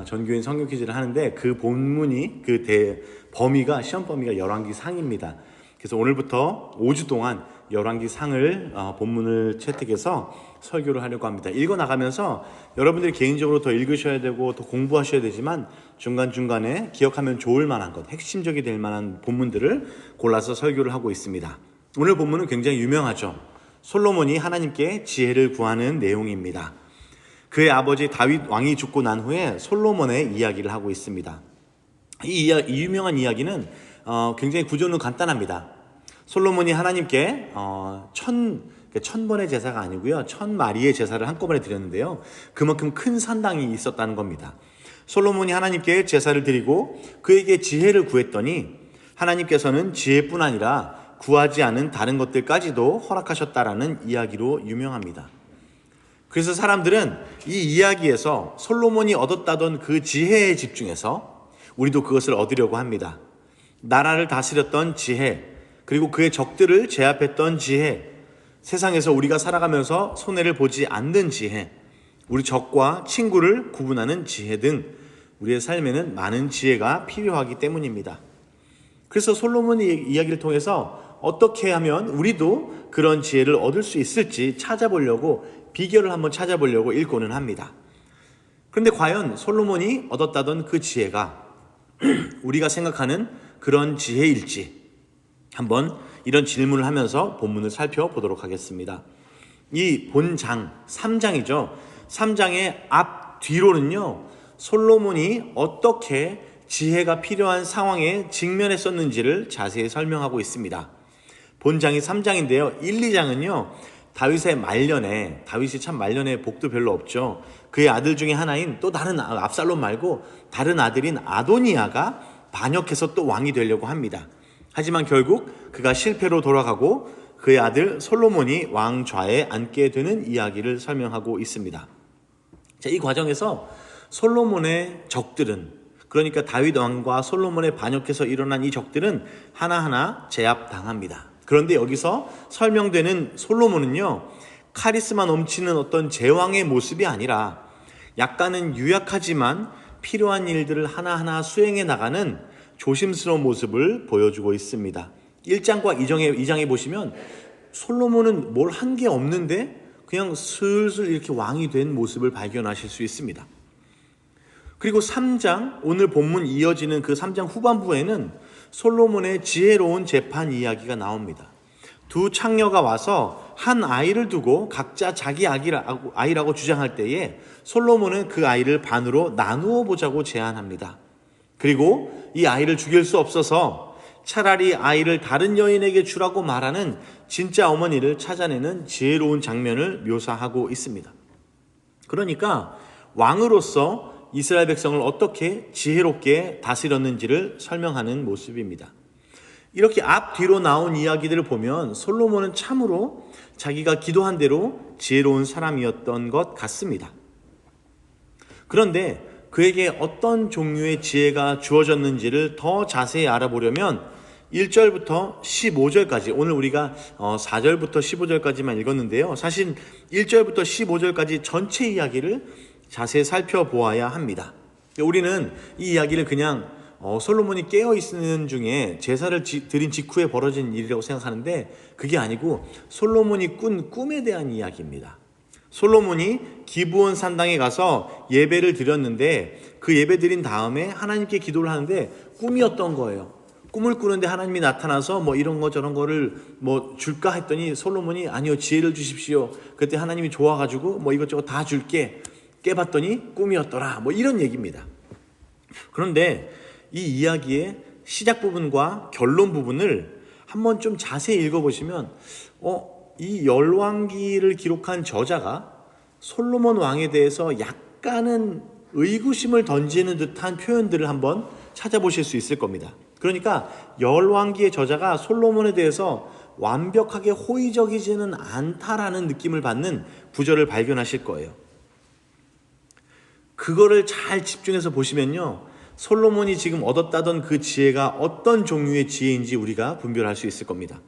전교인 성경 퀴즈를 하는데 그 본문이 범위가 시험 범위가 열왕기 상입니다. 그래서 오늘부터 5주 동안 열왕기 상을 본문을 채택해서 설교를 하려고 합니다. 읽어 나가면서 여러분들이 개인적으로 더 읽으셔야 되고 더 공부하셔야 되지만 중간중간에 기억하면 좋을 만한 것, 핵심적이 될 만한 본문들을 골라서 설교를 하고 있습니다. 오늘 본문은 굉장히 유명하죠. 솔로몬이 하나님께 지혜를 구하는 내용입니다. 그의 아버지 다윗 왕이 죽고 난 후에 솔로몬의 이야기를 하고 있습니다. 이 유명한 이야기는 굉장히 구조는 간단합니다. 솔로몬이 하나님께 1000번의 제사가 아니고요, 1000마리의 제사를 한꺼번에 드렸는데요, 그만큼 큰 산당이 있었다는 겁니다. 솔로몬이 하나님께 제사를 드리고 그에게 지혜를 구했더니 하나님께서는 지혜뿐 아니라 구하지 않은 다른 것들까지도 허락하셨다라는 이야기로 유명합니다. 그래서 사람들은 이 이야기에서 솔로몬이 얻었다던 그 지혜에 집중해서 우리도 그것을 얻으려고 합니다. 나라를 다스렸던 지혜, 그리고 그의 적들을 제압했던 지혜, 세상에서 우리가 살아가면서 손해를 보지 않는 지혜, 우리 적과 친구를 구분하는 지혜 등 우리의 삶에는 많은 지혜가 필요하기 때문입니다. 그래서 솔로몬의 이야기를 통해서 어떻게 하면 우리도 그런 지혜를 얻을 수 있을지 찾아보려고, 비결을 한번 찾아보려고 읽고는 합니다. 그런데 과연 솔로몬이 얻었다던 그 지혜가 우리가 생각하는 그런 지혜일지 한번 이런 질문을 하면서 본문을 살펴보도록 하겠습니다. 이 본장 3장이죠. 3장의 앞 뒤로는요, 솔로몬이 어떻게 지혜가 필요한 상황에 직면했었는지를 자세히 설명하고 있습니다. 본장이 3장인데요. 1, 2장은요, 다윗의 말년에, 다윗이 참 말년에 복도 별로 없죠. 그의 아들 중에 하나인 또 다른 압살롬 말고 다른 아들인 아도니아가 반역해서 또 왕이 되려고 합니다. 하지만 결국 그가 실패로 돌아가고 그의 아들 솔로몬이 왕좌에 앉게 되는 이야기를 설명하고 있습니다. 자, 이 과정에서 솔로몬의 적들은, 그러니까 다윗 왕과 솔로몬의 반역해서 일어난 이 적들은 하나하나 제압당합니다. 그런데 여기서 설명되는 솔로몬은요, 카리스마 넘치는 어떤 제왕의 모습이 아니라 약간은 유약하지만 필요한 일들을 하나하나 수행해 나가는 조심스러운 모습을 보여주고 있습니다. 1장과 2장에 보시면 솔로몬은 뭘 한 게 없는데 그냥 슬슬 이렇게 왕이 된 모습을 발견하실 수 있습니다. 그리고 3장, 오늘 본문 이어지는 그 3장 후반부에는 솔로몬의 지혜로운 재판 이야기가 나옵니다. 두 창녀가 와서 한 아이를 두고 각자 자기 아이라고 주장할 때에 솔로몬은 그 아이를 반으로 나누어 보자고 제안합니다. 그리고 이 아이를 죽일 수 없어서 차라리 아이를 다른 여인에게 주라고 말하는 진짜 어머니를 찾아내는 지혜로운 장면을 묘사하고 있습니다. 그러니까 왕으로서 이스라엘 백성을 어떻게 지혜롭게 다스렸는지를 설명하는 모습입니다. 이렇게 앞뒤로 나온 이야기들을 보면 솔로몬은 참으로 자기가 기도한 대로 지혜로운 사람이었던 것 같습니다. 그런데 그에게 어떤 종류의 지혜가 주어졌는지를 더 자세히 알아보려면 1절부터 15절까지, 오늘 우리가 4절부터 15절까지만 읽었는데요, 사실 1절부터 15절까지 전체 이야기를 자세히 살펴보아야 합니다. 우리는 이 이야기를 그냥 솔로몬이 깨어있는 중에 제사를 드린 직후에 벌어진 일이라고 생각하는데 그게 아니고 솔로몬이 꾼 꿈에 대한 이야기입니다. 솔로몬이 기브온 산당에 가서 예배를 드렸는데 그 예배 드린 다음에 하나님께 기도를 하는데 꿈이었던 거예요. 꿈을 꾸는데 하나님이 나타나서 뭐 이런 거 저런 거를 뭐 줄까 했더니 솔로몬이 아니요, 지혜를 주십시오. 그때 하나님이 좋아가지고 뭐 이것저것 다 줄게. 깨봤더니 꿈이었더라. 뭐 이런 얘기입니다. 그런데 이 이야기의 시작 부분과 결론 부분을 한번 좀 자세히 읽어보시면 이 열왕기를 기록한 저자가 솔로몬 왕에 대해서 약간은 의구심을 던지는 듯한 표현들을 한번 찾아보실 수 있을 겁니다. 그러니까 열왕기의 저자가 솔로몬에 대해서 완벽하게 호의적이지는 않다라는 느낌을 받는 구절을 발견하실 거예요. 그거를 잘 집중해서 보시면요, 솔로몬이 지금 얻었다던 그 지혜가 어떤 종류의 지혜인지 우리가 분별할 수 있을 겁니다.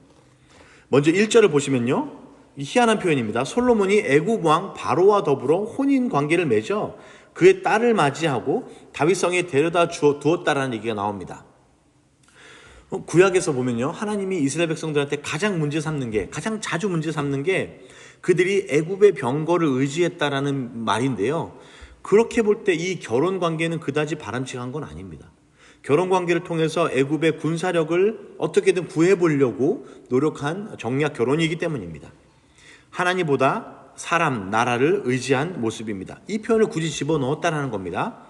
먼저 1절을 보시면요, 희한한 표현입니다. 솔로몬이 애굽 왕 바로와 더불어 혼인 관계를 맺어 그의 딸을 맞이하고 다윗성에 데려다 두었다라는 얘기가 나옵니다. 구약에서 보면요, 하나님이 이스라엘 백성들한테 가장 자주 문제 삼는 게 그들이 애굽의 병거를 의지했다라는 말인데요. 그렇게 볼 때 이 결혼 관계는 그다지 바람직한 건 아닙니다. 결혼 관계를 통해서 애굽의 군사력을 어떻게든 구해보려고 노력한 정략 결혼이기 때문입니다. 하나님보다 사람, 나라를 의지한 모습입니다. 이 표현을 굳이 집어넣었다는 겁니다.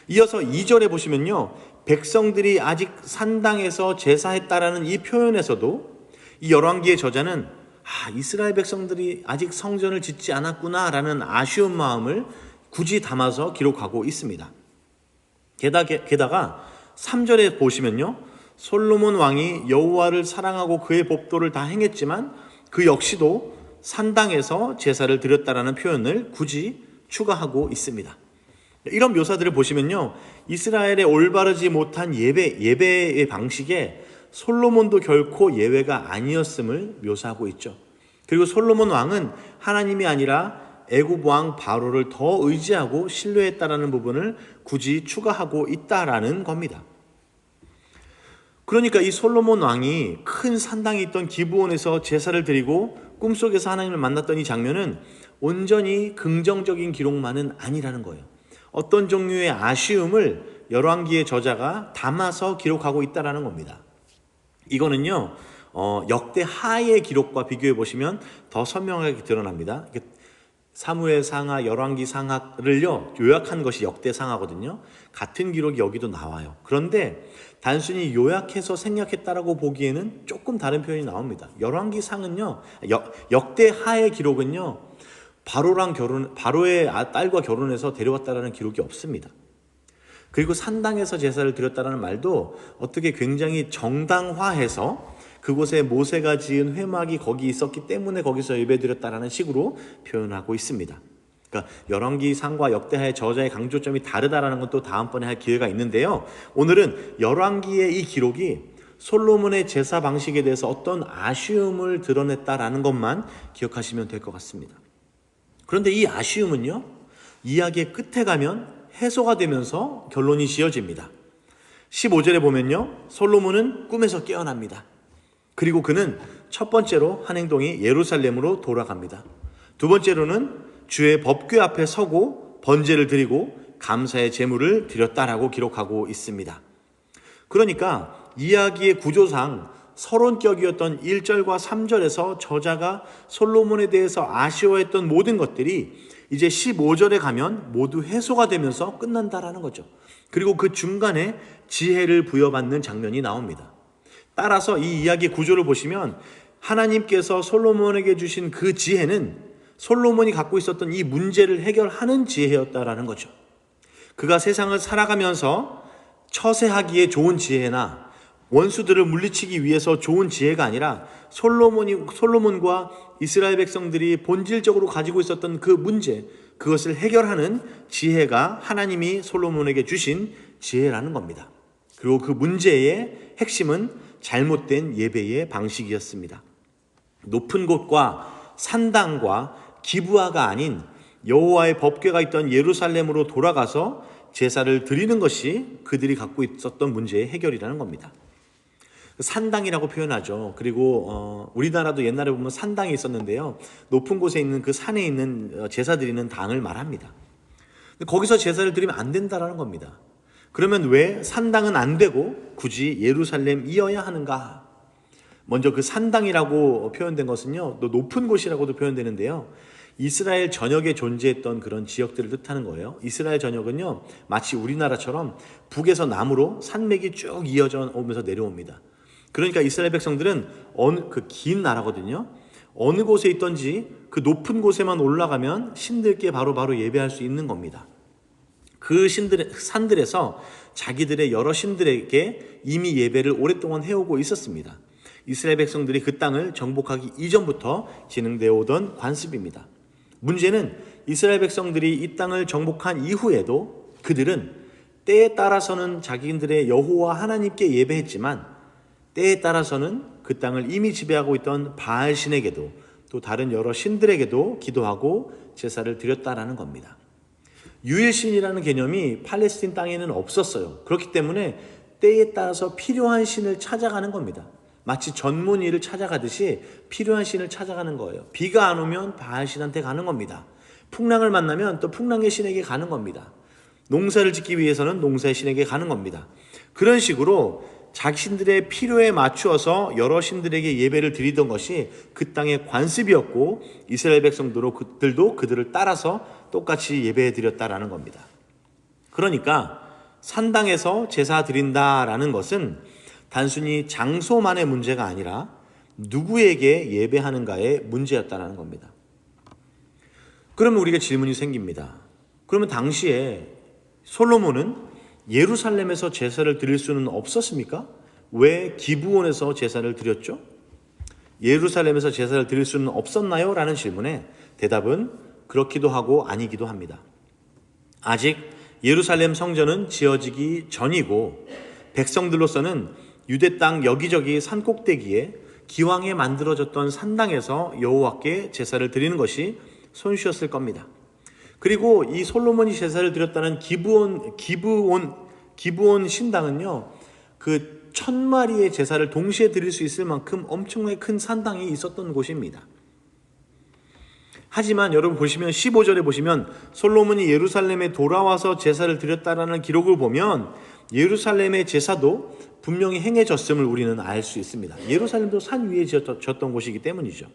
이어서 2절에 보시면요, 백성들이 아직 산당에서 제사했다라는 이 표현에서도 이 열왕기의 저자는 이스라엘 백성들이 아직 성전을 짓지 않았구나라는 아쉬운 마음을 굳이 담아서 기록하고 있습니다. 게다가 3절에 보시면요, 솔로몬 왕이 여호와를 사랑하고 그의 법도를 다 행했지만 그 역시도 산당에서 제사를 드렸다라는 표현을 굳이 추가하고 있습니다. 이런 묘사들을 보시면요, 이스라엘의 올바르지 못한 예배의 방식에 솔로몬도 결코 예외가 아니었음을 묘사하고 있죠. 그리고 솔로몬 왕은 하나님이 아니라 애굽 왕 바로를 더 의지하고 신뢰했다라는 부분을 굳이 추가하고 있다라는 겁니다. 그러니까 이 솔로몬 왕이 큰 산당이 있던 기브온에서 제사를 드리고 꿈속에서 하나님을 만났던 이 장면은 온전히 긍정적인 기록만은 아니라는 거예요. 어떤 종류의 아쉬움을 열왕기의 저자가 담아서 기록하고 있다라는 겁니다. 이거는요, 역대 하의 기록과 비교해 보시면 더 선명하게 드러납니다. 사무엘 상하, 열왕기 상하를요 요약한 것이 역대 상하거든요. 같은 기록이 여기도 나와요. 그런데 단순히 요약해서 생략했다라고 보기에는 조금 다른 표현이 나옵니다. 열왕기 상은요, 역대 하의 기록은요, 바로의 딸과 결혼해서 데려왔다라는 기록이 없습니다. 그리고 산당에서 제사를 드렸다라는 말도 어떻게 굉장히 정당화해서 그곳에 모세가 지은 회막이 거기 있었기 때문에 거기서 예배드렸다라는 식으로 표현하고 있습니다. 그러니까 열왕기 상과 역대하의 저자의 강조점이 다르다라는 건 또 다음번에 할 기회가 있는데요. 오늘은 열왕기의 이 기록이 솔로몬의 제사 방식에 대해서 어떤 아쉬움을 드러냈다라는 것만 기억하시면 될 것 같습니다. 그런데 이 아쉬움은요, 이야기의 끝에 가면 해소가 되면서 결론이 지어집니다. 15절에 보면요, 솔로몬은 꿈에서 깨어납니다. 그리고 그는 첫 번째로 한 행동이 예루살렘으로 돌아갑니다. 두 번째로는 주의 법궤 앞에 서고 번제를 드리고 감사의 제물을 드렸다라고 기록하고 있습니다. 그러니까 이야기의 구조상 서론격이었던 1절과 3절에서 저자가 솔로몬에 대해서 아쉬워했던 모든 것들이 이제 15절에 가면 모두 해소가 되면서 끝난다라는 거죠. 그리고 그 중간에 지혜를 부여받는 장면이 나옵니다. 따라서 이 이야기의 구조를 보시면 하나님께서 솔로몬에게 주신 그 지혜는 솔로몬이 갖고 있었던 이 문제를 해결하는 지혜였다라는 거죠. 그가 세상을 살아가면서 처세하기에 좋은 지혜나 원수들을 물리치기 위해서 좋은 지혜가 아니라 솔로몬과 이스라엘 백성들이 본질적으로 가지고 있었던 그 문제, 그것을 해결하는 지혜가 하나님이 솔로몬에게 주신 지혜라는 겁니다. 그리고 그 문제의 핵심은 잘못된 예배의 방식이었습니다. 높은 곳과 산당과 기브아가 아닌 여호와의 법궤가 있던 예루살렘으로 돌아가서 제사를 드리는 것이 그들이 갖고 있었던 문제의 해결이라는 겁니다. 산당이라고 표현하죠. 그리고 우리나라도 옛날에 보면 산당이 있었는데요, 높은 곳에 있는 그 산에 있는 제사 드리는 당을 말합니다. 거기서 제사를 드리면 안 된다라는 겁니다. 그러면 왜 산당은 안 되고 굳이 예루살렘이어야 하는가? 먼저 그 산당이라고 표현된 것은요, 또 높은 곳이라고도 표현되는데요, 이스라엘 전역에 존재했던 그런 지역들을 뜻하는 거예요. 이스라엘 전역은요, 마치 우리나라처럼 북에서 남으로 산맥이 쭉 이어져 오면서 내려옵니다. 그러니까 이스라엘 백성들은 그 긴 나라거든요. 어느 곳에 있던지 그 높은 곳에만 올라가면 신들께 바로 예배할 수 있는 겁니다. 그 산들에서 자기들의 여러 신들에게 이미 예배를 오랫동안 해오고 있었습니다. 이스라엘 백성들이 그 땅을 정복하기 이전부터 진행되어 오던 관습입니다. 문제는 이스라엘 백성들이 이 땅을 정복한 이후에도 그들은 때에 따라서는 자기들의 여호와 하나님께 예배했지만 때에 따라서는 그 땅을 이미 지배하고 있던 바알 신에게도 또 다른 여러 신들에게도 기도하고 제사를 드렸다라는 겁니다. 유일신이라는 개념이 팔레스틴 땅에는 없었어요. 그렇기 때문에 때에 따라서 필요한 신을 찾아가는 겁니다. 마치 전문의를 찾아가듯이 필요한 신을 찾아가는 거예요. 비가 안 오면 바알신한테 가는 겁니다. 풍랑을 만나면 또 풍랑의 신에게 가는 겁니다. 농사를 짓기 위해서는 농사의 신에게 가는 겁니다. 그런 식으로 자신들의 필요에 맞추어서 여러 신들에게 예배를 드리던 것이 그 땅의 관습이었고, 이스라엘 백성들도 그들을 따라서 똑같이 예배해 드렸다라는 겁니다. 그러니까 산당에서 제사 드린다라는 것은 단순히 장소만의 문제가 아니라 누구에게 예배하는가의 문제였다는 겁니다. 그러면 우리가 질문이 생깁니다. 그러면 당시에 솔로몬은 예루살렘에서 제사를 드릴 수는 없었습니까? 왜 기브온에서 제사를 드렸죠? 예루살렘에서 제사를 드릴 수는 없었나요? 라는 질문에 대답은 그렇기도 하고 아니기도 합니다. 아직 예루살렘 성전은 지어지기 전이고, 백성들로서는 유대 땅 여기저기 산꼭대기에 기왕에 만들어졌던 산당에서 여호와께 제사를 드리는 것이 손쉬웠을 겁니다. 그리고 이 솔로몬이 제사를 드렸다는 기브온 신당은요, 그 1000마리의 제사를 동시에 드릴 수 있을 만큼 엄청나게 큰 산당이 있었던 곳입니다. 하지만 여러분 보시면 15절에 보시면 솔로몬이 예루살렘에 돌아와서 제사를 드렸다라는 기록을 보면 예루살렘의 제사도 분명히 행해졌음을 우리는 알 수 있습니다. 예루살렘도 산 위에 지어졌던 곳이기 때문이죠.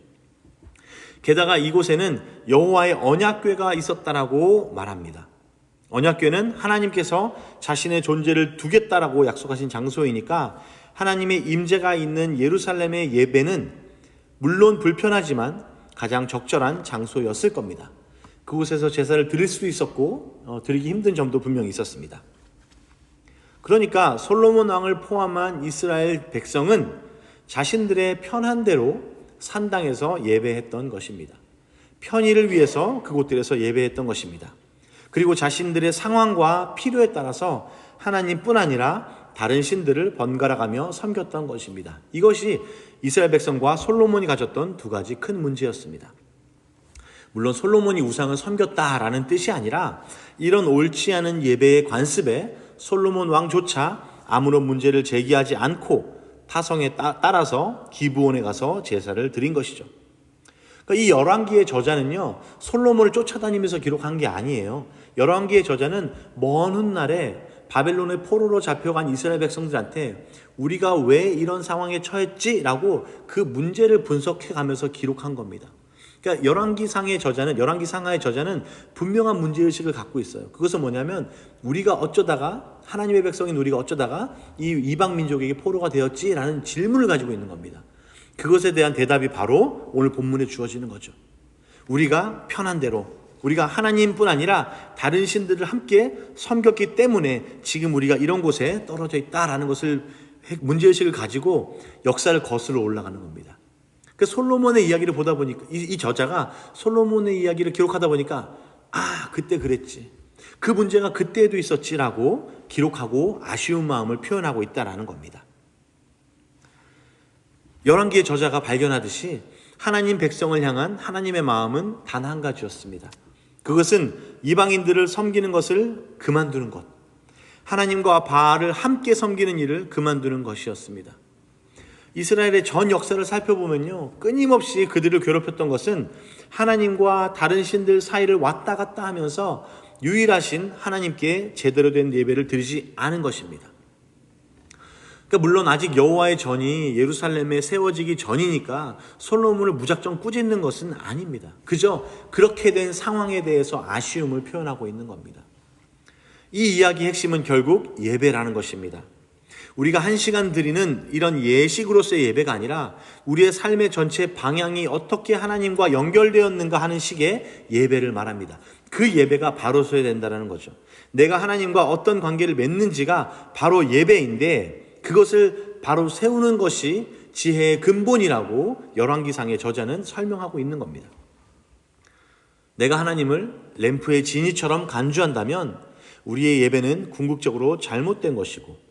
게다가 이곳에는 여호와의 언약궤가 있었다라고 말합니다. 언약궤는 하나님께서 자신의 존재를 두겠다라고 약속하신 장소이니까 하나님의 임재가 있는 예루살렘의 예배는 물론 불편하지만 가장 적절한 장소였을 겁니다. 그곳에서 제사를 드릴 수도 있었고 드리기 힘든 점도 분명히 있었습니다. 그러니까 솔로몬 왕을 포함한 이스라엘 백성은 자신들의 편한 대로 산당에서 예배했던 것입니다. 편의를 위해서 그곳들에서 예배했던 것입니다. 그리고 자신들의 상황과 필요에 따라서 하나님뿐 아니라 다른 신들을 번갈아가며 섬겼던 것입니다. 이것이 이스라엘 백성과 솔로몬이 가졌던 두 가지 큰 문제였습니다. 물론 솔로몬이 우상을 섬겼다라는 뜻이 아니라 이런 옳지 않은 예배의 관습에 솔로몬 왕조차 아무런 문제를 제기하지 않고 타성에 따라서 기브온에 가서 제사를 드린 것이죠. 그러니까 이 열왕기의 저자는요, 솔로몬을 쫓아다니면서 기록한 게 아니에요. 열왕기의 저자는 먼 훗날에 바벨론의 포로로 잡혀간 이스라엘 백성들한테 우리가 왜 이런 상황에 처했지라고 그 문제를 분석해 가면서 기록한 겁니다. 그러니까 열왕기상의 저자는 분명한 문제의식을 갖고 있어요. 그것은 뭐냐면 우리가 어쩌다가, 하나님의 백성인 우리가 어쩌다가 이 이방 민족에게 포로가 되었지라는 질문을 가지고 있는 겁니다. 그것에 대한 대답이 바로 오늘 본문에 주어지는 거죠. 우리가 편한 대로, 우리가 하나님뿐 아니라 다른 신들을 함께 섬겼기 때문에 지금 우리가 이런 곳에 떨어져 있다라는 것을, 문제의식을 가지고 역사를 거슬러 올라가는 겁니다. 그 솔로몬의 이야기를 보다 보니까, 이 저자가 솔로몬의 이야기를 기록하다 보니까 그때 그랬지, 그 문제가 그때에도 있었지라고 기록하고 아쉬운 마음을 표현하고 있다라는 겁니다. 열왕기의 저자가 발견하듯이 하나님 백성을 향한 하나님의 마음은 단 한 가지였습니다. 그것은 이방인들을 섬기는 것을 그만두는 것, 하나님과 바알을 함께 섬기는 일을 그만두는 것이었습니다. 이스라엘의 전 역사를 살펴보면요, 끊임없이 그들을 괴롭혔던 것은 하나님과 다른 신들 사이를 왔다 갔다 하면서 유일하신 하나님께 제대로 된 예배를 드리지 않은 것입니다. 그러니까 물론 아직 여호와의 전이 예루살렘에 세워지기 전이니까 솔로몬을 무작정 꾸짖는 것은 아닙니다. 그저 그렇게 된 상황에 대해서 아쉬움을 표현하고 있는 겁니다. 이 이야기의 핵심은 결국 예배라는 것입니다. 우리가 1시간 드리는 이런 예식으로서의 예배가 아니라 우리의 삶의 전체 방향이 어떻게 하나님과 연결되었는가 하는 식의 예배를 말합니다. 그 예배가 바로 서야 된다는 거죠. 내가 하나님과 어떤 관계를 맺는지가 바로 예배인데 그것을 바로 세우는 것이 지혜의 근본이라고 열왕기상의 저자는 설명하고 있는 겁니다. 내가 하나님을 램프의 진이처럼 간주한다면 우리의 예배는 궁극적으로 잘못된 것이고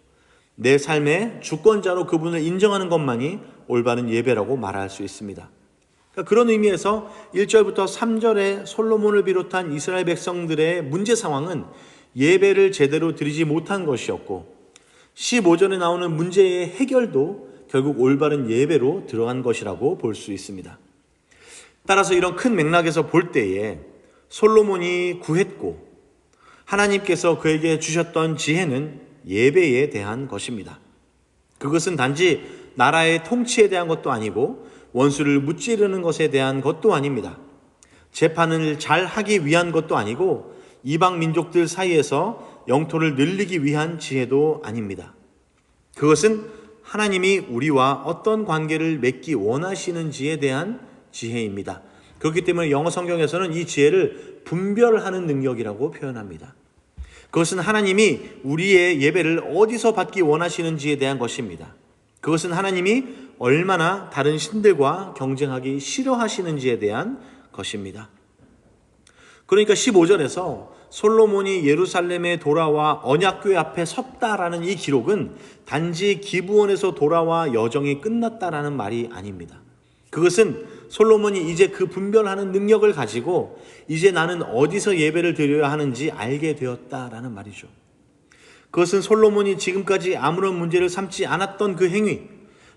내 삶의 주권자로 그분을 인정하는 것만이 올바른 예배라고 말할 수 있습니다. 그러니까 그런 의미에서 1절부터 3절에 솔로몬을 비롯한 이스라엘 백성들의 문제 상황은 예배를 제대로 드리지 못한 것이었고 15절에 나오는 문제의 해결도 결국 올바른 예배로 들어간 것이라고 볼 수 있습니다. 따라서 이런 큰 맥락에서 볼 때에 솔로몬이 구했고 하나님께서 그에게 주셨던 지혜는 예배에 대한 것입니다. 그것은 단지 나라의 통치에 대한 것도 아니고 원수를 무찌르는 것에 대한 것도 아닙니다. 재판을 잘 하기 위한 것도 아니고 이방 민족들 사이에서 영토를 늘리기 위한 지혜도 아닙니다. 그것은 하나님이 우리와 어떤 관계를 맺기 원하시는지에 대한 지혜입니다. 그렇기 때문에 영어 성경에서는 이 지혜를 분별하는 능력이라고 표현합니다. 그것은 하나님이 우리의 예배를 어디서 받기 원하시는지에 대한 것입니다. 그것은 하나님이 얼마나 다른 신들과 경쟁하기 싫어하시는지에 대한 것입니다. 그러니까 15절에서 솔로몬이 예루살렘에 돌아와 언약궤 앞에 섰다라는 이 기록은 단지 기브온에서 돌아와 여정이 끝났다라는 말이 아닙니다. 그것은 솔로몬이 이제 그 분별하는 능력을 가지고 이제 나는 어디서 예배를 드려야 하는지 알게 되었다라는 말이죠. 그것은 솔로몬이 지금까지 아무런 문제를 삼지 않았던 그 행위,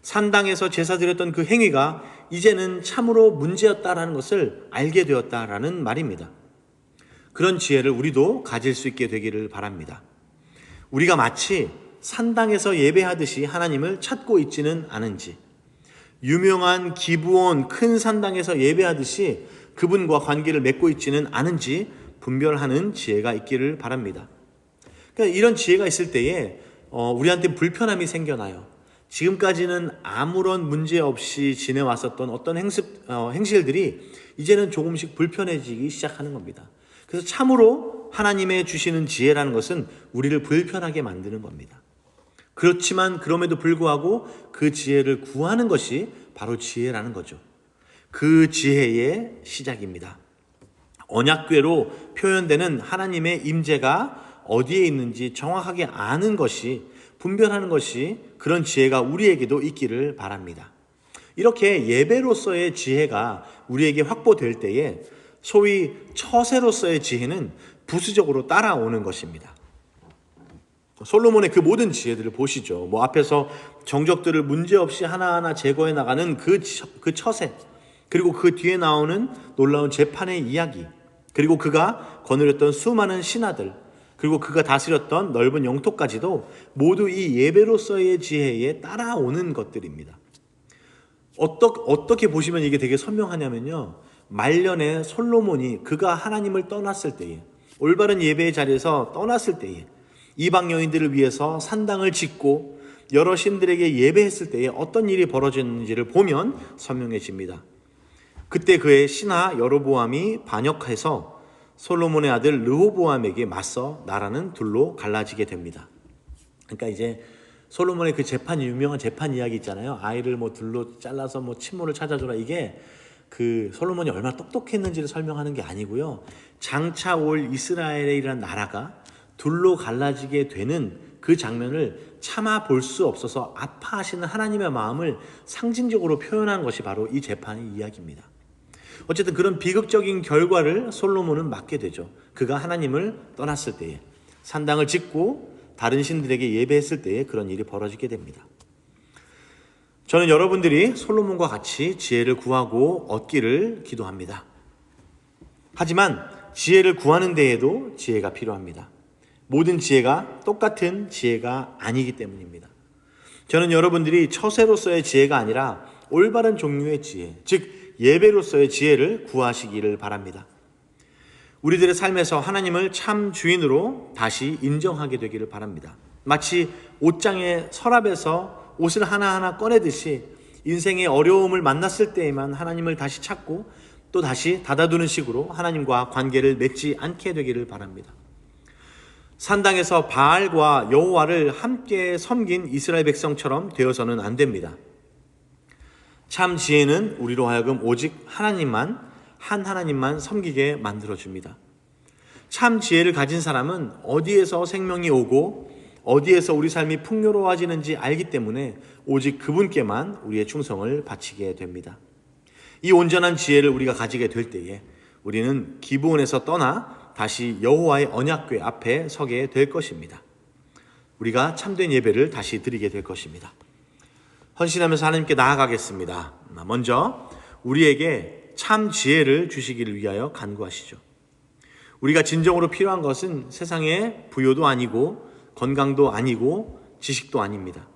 산당에서 제사 드렸던 그 행위가 이제는 참으로 문제였다라는 것을 알게 되었다라는 말입니다. 그런 지혜를 우리도 가질 수 있게 되기를 바랍니다. 우리가 마치 산당에서 예배하듯이 하나님을 찾고 있지는 않은지, 유명한 기브온 큰 산당에서 예배하듯이 그분과 관계를 맺고 있지는 않은지 분별하는 지혜가 있기를 바랍니다. 그러니까 이런 지혜가 있을 때에 우리한테 불편함이 생겨나요. 지금까지는 아무런 문제 없이 지내왔었던 어떤 행실들이 이제는 조금씩 불편해지기 시작하는 겁니다. 그래서 참으로 하나님의 주시는 지혜라는 것은 우리를 불편하게 만드는 겁니다. 그렇지만 그럼에도 불구하고 그 지혜를 구하는 것이 바로 지혜라는 거죠. 그 지혜의 시작입니다. 언약궤로 표현되는 하나님의 임재가 어디에 있는지 정확하게 아는 것이, 분별하는 것이, 그런 지혜가 우리에게도 있기를 바랍니다. 이렇게 예배로서의 지혜가 우리에게 확보될 때에 소위 처세로서의 지혜는 부수적으로 따라오는 것입니다. 솔로몬의 그 모든 지혜들을 보시죠. 앞에서 정적들을 문제없이 하나하나 제거해 나가는 그 처세, 그리고 그 뒤에 나오는 놀라운 재판의 이야기, 그리고 그가 거느렸던 수많은 신하들, 그리고 그가 다스렸던 넓은 영토까지도 모두 이 예배로서의 지혜에 따라오는 것들입니다. 어떻게 보시면 이게 되게 선명하냐면요, 말년에 솔로몬이 그가 하나님을 떠났을 때에, 올바른 예배의 자리에서 떠났을 때에, 이방 여인들을 위해서 산당을 짓고 여러 신들에게 예배했을 때에 어떤 일이 벌어졌는지를 보면 선명해집니다. 그때 그의 신하 여로보암이 반역해서 솔로몬의 아들 르호보암에게 맞서 나라는 둘로 갈라지게 됩니다. 그러니까 이제 솔로몬의 그 유명한 재판 이야기 있잖아요. 아이를 둘로 잘라서 친모를 찾아줘라. 이게 그 솔로몬이 얼마나 똑똑했는지를 설명하는 게 아니고요. 장차 올 이스라엘이라는 나라가 둘로 갈라지게 되는 그 장면을 참아 볼 수 없어서 아파하시는 하나님의 마음을 상징적으로 표현한 것이 바로 이 재판의 이야기입니다. 어쨌든 그런 비극적인 결과를 솔로몬은 맞게 되죠. 그가 하나님을 떠났을 때에, 산당을 짓고 다른 신들에게 예배했을 때에 그런 일이 벌어지게 됩니다. 저는 여러분들이 솔로몬과 같이 지혜를 구하고 얻기를 기도합니다. 하지만 지혜를 구하는 데에도 지혜가 필요합니다. 모든 지혜가 똑같은 지혜가 아니기 때문입니다. 저는 여러분들이 처세로서의 지혜가 아니라 올바른 종류의 지혜, 즉 예배로서의 지혜를 구하시기를 바랍니다. 우리들의 삶에서 하나님을 참 주인으로 다시 인정하게 되기를 바랍니다. 마치 옷장의 서랍에서 옷을 하나하나 꺼내듯이 인생의 어려움을 만났을 때에만 하나님을 다시 찾고 또 다시 닫아두는 식으로 하나님과 관계를 맺지 않게 되기를 바랍니다. 산당에서 바알과 여호와를 함께 섬긴 이스라엘 백성처럼 되어서는 안 됩니다. 참 지혜는 우리로 하여금 오직 한 하나님만 섬기게 만들어줍니다. 참 지혜를 가진 사람은 어디에서 생명이 오고 어디에서 우리 삶이 풍요로워지는지 알기 때문에 오직 그분께만 우리의 충성을 바치게 됩니다. 이 온전한 지혜를 우리가 가지게 될 때에 우리는 기브온에서 떠나 다시 여호와의 언약궤 앞에 서게 될 것입니다. 우리가 참된 예배를 다시 드리게 될 것입니다. 헌신하면서 하나님께 나아가겠습니다. 먼저 우리에게 참 지혜를 주시기를 위하여 간구하시죠. 우리가 진정으로 필요한 것은 세상의 부요도 아니고 건강도 아니고 지식도 아닙니다.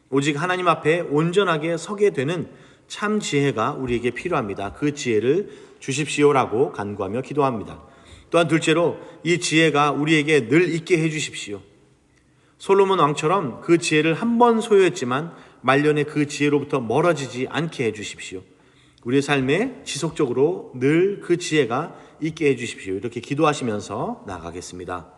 오직 하나님 앞에 온전하게 서게 되는 참 지혜가 우리에게 필요합니다. 그 지혜를 주십시오라고 간구하며 기도합니다. 또한 둘째로 이 지혜가 우리에게 늘 있게 해주십시오. 솔로몬 왕처럼 그 지혜를 한 번 소유했지만 말년에 그 지혜로부터 멀어지지 않게 해주십시오. 우리의 삶에 지속적으로 늘 그 지혜가 있게 해주십시오. 이렇게 기도하시면서 나아가겠습니다.